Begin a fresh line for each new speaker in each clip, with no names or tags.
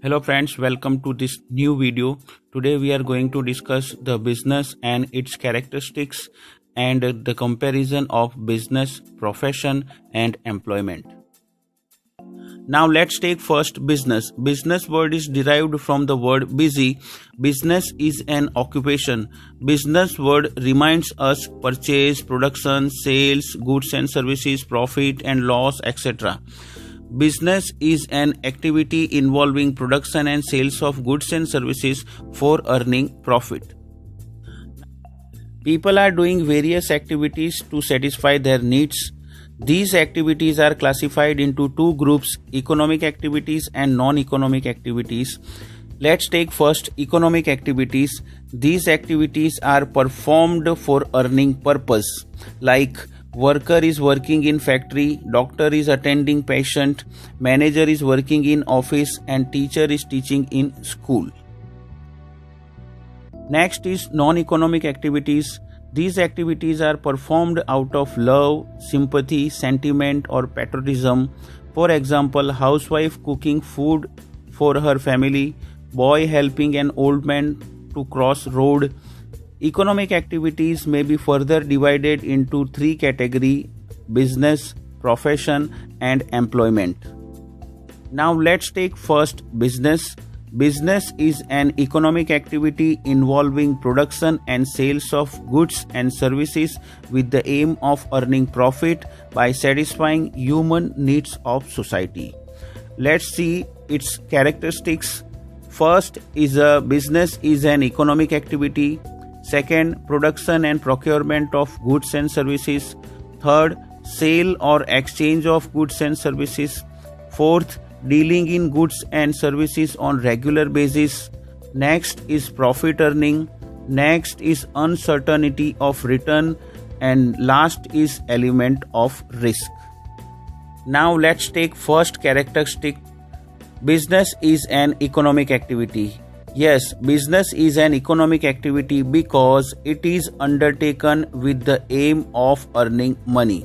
Hello friends, welcome to this new video. Today we are going to discuss the business and its characteristics and the comparison of business, profession and employment. Now let's take first business. Business word is derived from the word busy. Business is an occupation. Business word reminds us purchase, production, sales, goods and services, profit and loss, etc. Business is an activity involving production and sales of goods and services for earning profit. People are doing various activities to satisfy their needs. These activities are classified into two groups, economic activities and non-economic activities. Let's take first economic activities. These activities are performed for earning purpose, like worker is working in factory, doctor is attending patient, manager is working in office and teacher is teaching in school. Next is non-economic activities. These activities are performed out of love, sympathy, sentiment or patriotism. For example, housewife cooking food for her family, boy helping an old man to cross road. Economic activities may be further divided into three categories: business, profession and employment. Now let's take first business. Business is an economic activity involving production and sales of goods and services with the aim of earning profit by satisfying human needs of society. Let's see its characteristics. First is a business is an economic activity. Second, production and procurement of goods and services. Third, sale or exchange of goods and services. Fourth, dealing in goods and services on regular basis. Next is profit earning. Next is uncertainty of return. And last is element of risk. Now let's take first characteristic. Business is an economic activity. Yes, business is an economic activity because it is undertaken with the aim of earning money.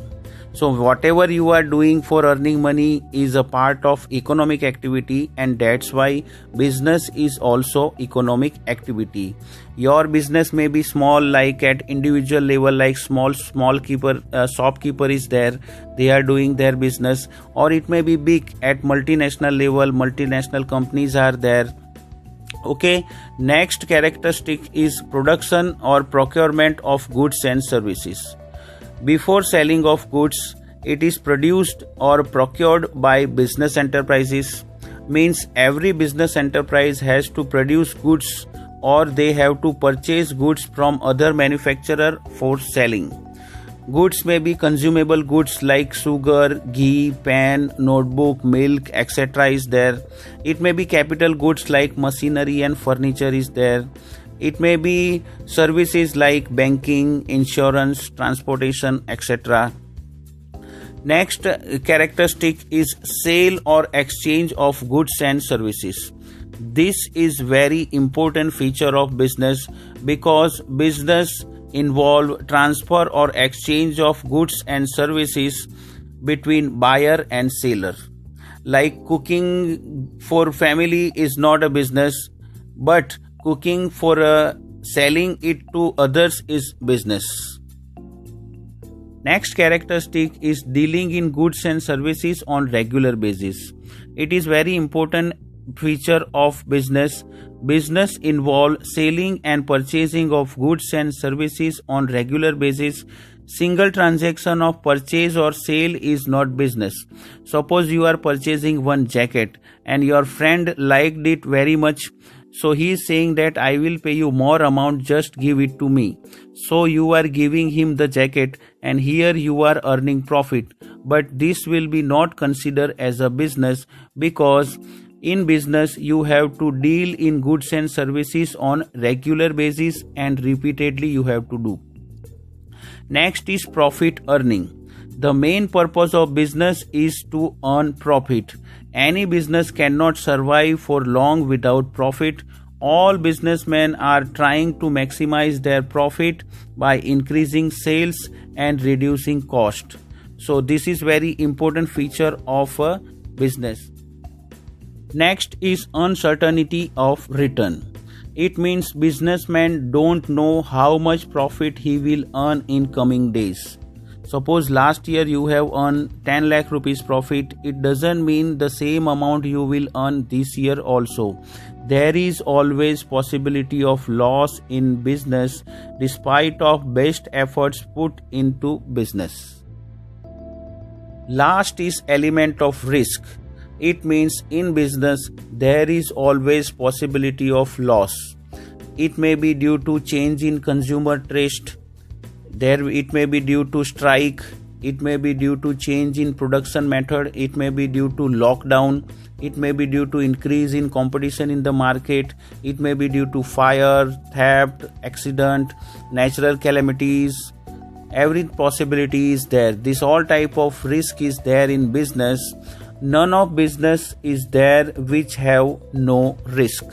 So whatever you are doing for earning money is a part of economic activity, and that's why business is also economic activity. Your business may be small, like at individual level, like small shopkeeper is there, they are doing their business, or it may be big at multinational level, multinational companies are there. Okay, next characteristic is production or procurement of goods and services. Before selling of goods, it is produced or procured by business enterprises. Means every business enterprise has to produce goods or they have to purchase goods from other manufacturer for selling. Goods may be consumable goods like sugar, ghee, pen, notebook, milk, etc. is there. It may be capital goods like machinery and furniture is there. It may be services like banking, insurance, transportation, etc. Next characteristic is sale or exchange of goods and services. This is very important feature of business because business involve transfer or exchange of goods and services between buyer and seller. Like cooking for family is not a business, but cooking for selling it to others is business. Next characteristic is dealing in goods and services on regular basis. It is very important feature of business. Business involve selling and purchasing of goods and services on regular basis. Single transaction of purchase or sale is not business. Suppose you are purchasing one jacket and your friend liked it very much, so he is saying that I will pay you more amount, just give it to me. So you are giving him the jacket and here you are earning profit. But this will be not considered as a business because in business you have to deal in goods and services on regular basis and repeatedly you have to do. Next is profit earning. The main purpose of business is to earn profit. Any business cannot survive for long without profit. All businessmen are trying to maximize their profit by increasing sales and reducing cost. So this is very important feature of a business. Next is uncertainty of return. It means businessmen don't know how much profit he will earn in coming days. Suppose last year you have earned 10 lakh rupees profit, it doesn't mean the same amount you will earn this year also. There is always possibility of loss in business despite of best efforts put into business. Last is element of risk. It means in business there is always possibility of loss. It may be due to change in consumer taste. It may be due to strike, it may be due to change in production method, it may be due to lockdown, it may be due to increase in competition in the market, it may be due to fire, theft, accident, natural calamities. Every possibility is there. This all type of risk is there in business. None of business is there which have no risk.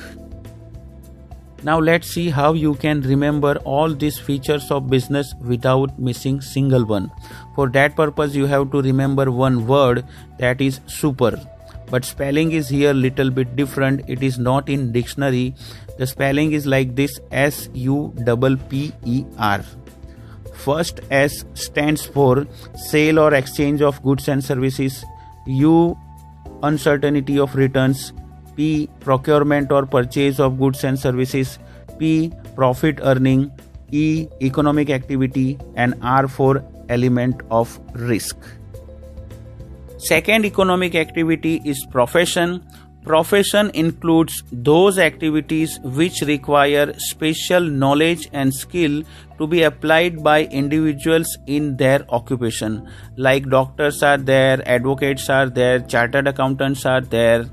Now let's see how you can remember all these features of business without missing single one. For that purpose you have to remember one word, that is super. But spelling is here little bit different. It is not in dictionary. The spelling is like this: SUPPER. First S stands for sale or exchange of goods and services. U, uncertainty of returns. P, procurement or purchase of goods and services. P, profit earning. E, economic activity. And R for element of risk. Second economic activity is profession. Profession includes those activities which require special knowledge and skill to be applied by individuals in their occupation. Like doctors are there, advocates are there, chartered accountants are there.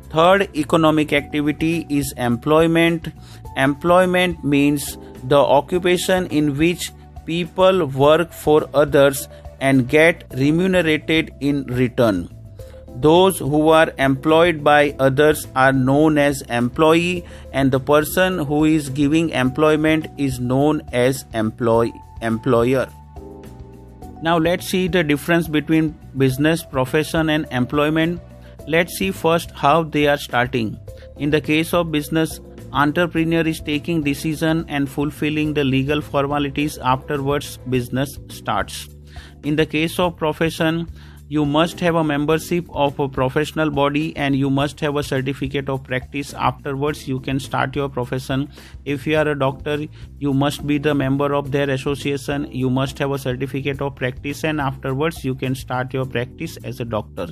Third economic activity is employment. Employment means the occupation in which people work for others and get remunerated in return. Those who are employed by others are known as employee, and the person who is giving employment is known as employer. Now let's see the difference between business, profession and employment. Let's see first how they are starting. In the case of business, entrepreneur is taking decision and fulfilling the legal formalities. Afterwards, business starts. In the case of profession, you must have a membership of a professional body and you must have a certificate of practice. Afterwards, you can start your profession. If you are a doctor, you must be the member of their association. You must have a certificate of practice, and afterwards you can start your practice as a doctor.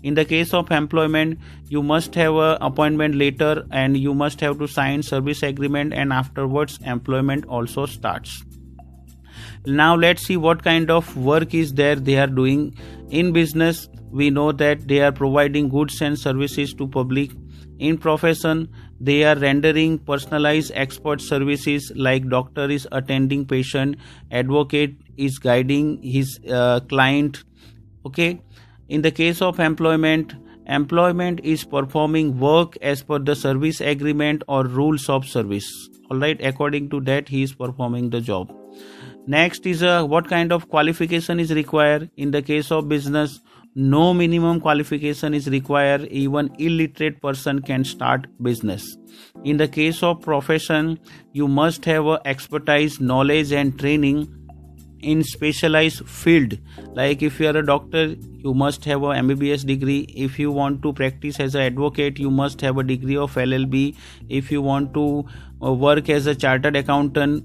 In the case of employment, you must have an appointment letter and you must have to sign service agreement, and afterwards employment also starts. Now let's see what kind of work is there they are doing. In business, we know that they are providing goods and services to public. In profession, they are rendering personalized expert services, like doctor is attending patient, advocate is guiding his client. Okay. In the case of employment, employment is performing work as per the service agreement or rules of service. Alright, according to that he is performing the job. Next is what kind of qualification is required. In the case of business, no minimum qualification is required. Even illiterate person can start business. In the case of profession, you must have expertise, knowledge and training in specialized field. Like if you are a doctor, you must have a MBBS degree. If you want to practice as an advocate, you must have a degree of LLB. If you want to work as a chartered accountant,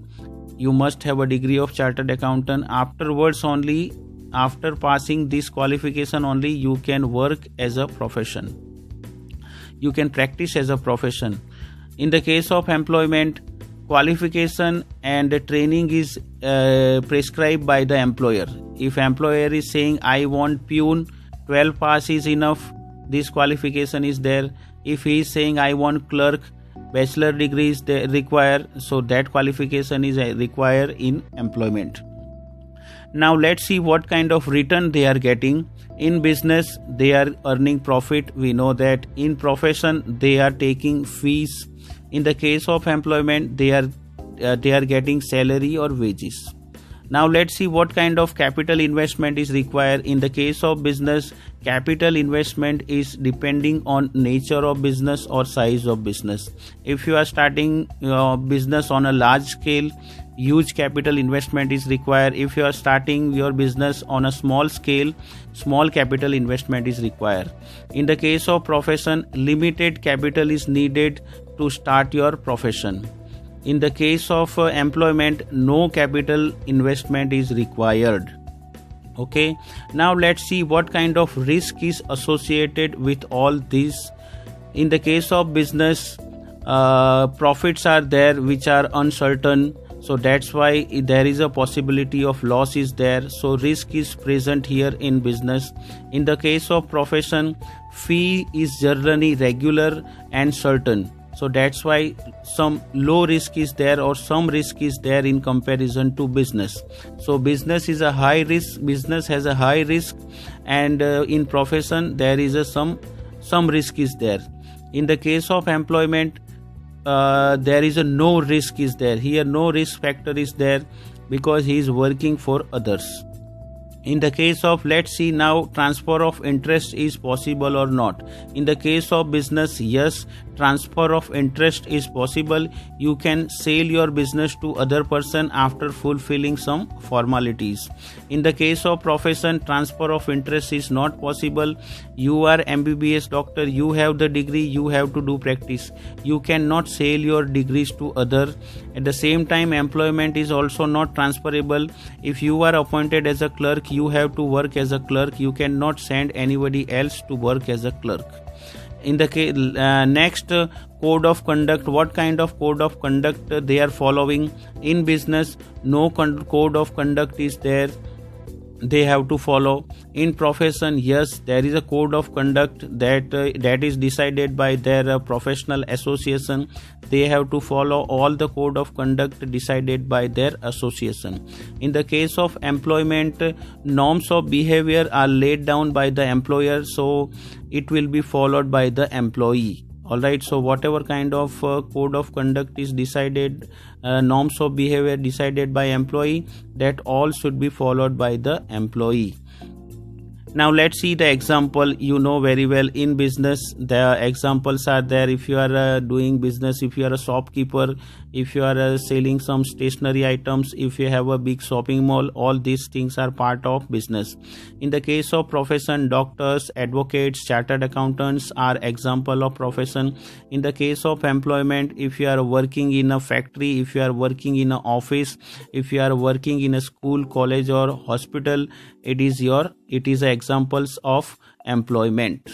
you must have a degree of chartered accountant. Afterwards only, after passing this qualification only, you can work as a profession. You can practice as a profession. In the case of employment, qualification and training is prescribed by the employer. If employer is saying I want peon, 12 pass is enough, this qualification is there. If he is saying I want clerk, bachelor degree is required, so that qualification is required in employment. Now let's see what kind of return they are getting. In business, they are earning profit. We know that. In profession, they are taking fees. In the case of employment, they are getting salary or wages. Now let's see what kind of capital investment is required. In the case of business, capital investment is depending on nature of business or size of business. If you are starting your business on a large scale, huge capital investment is required. If you are starting your business on a small scale, small capital investment is required. In the case of profession, limited capital is needed to start your profession. In the case of employment, no capital investment is required. Okay, now let's see what kind of risk is associated with all these. In the case of business, profits are there which are uncertain, so that's why there is a possibility of loss is there, so risk is present here in business. In the case of profession, fee is generally regular and certain, so that's why some low risk is there or some risk is there in comparison to business. So business is a high risk, business has a high risk, and in profession there is a some risk is there. In the case of employment, there is a no risk is there. Here no risk factor is there because he is working for others. In the case of, let's see now, transfer of interest is possible or not. In the case of business, yes, transfer of interest is possible. You can sell your business to other person after fulfilling some formalities. In the case of profession, transfer of interest is not possible. You are MBBS doctor, you have the degree, you have to do practice. You cannot sell your degrees to other. At the same time, employment is also not transferable. If you are appointed as a clerk, you have to work as a clerk. You cannot send anybody else to work as a clerk. In the case, next, code of conduct. What kind of code of conduct they are following? In business, no code of conduct is there, they have to follow. In profession, yes, there is a code of conduct that is decided by their professional association. They have to follow all the code of conduct decided by their association. In the case of employment, norms of behavior are laid down by the employer, so it will be followed by the employee. Alright, so whatever kind of code of conduct is decided, norms of behavior decided by employee, that all should be followed by the employee. Now let's see the example. You know very well, in business the examples are there. If you are doing business, if you are a shopkeeper, if you are selling some stationery items, if you have a big shopping mall, all these things are part of business. In the case of profession, doctors, advocates, chartered accountants are example of profession. In the case of employment, if you are working in a factory, if you are working in an office, if you are working in a school, college or hospital, it is examples of employment.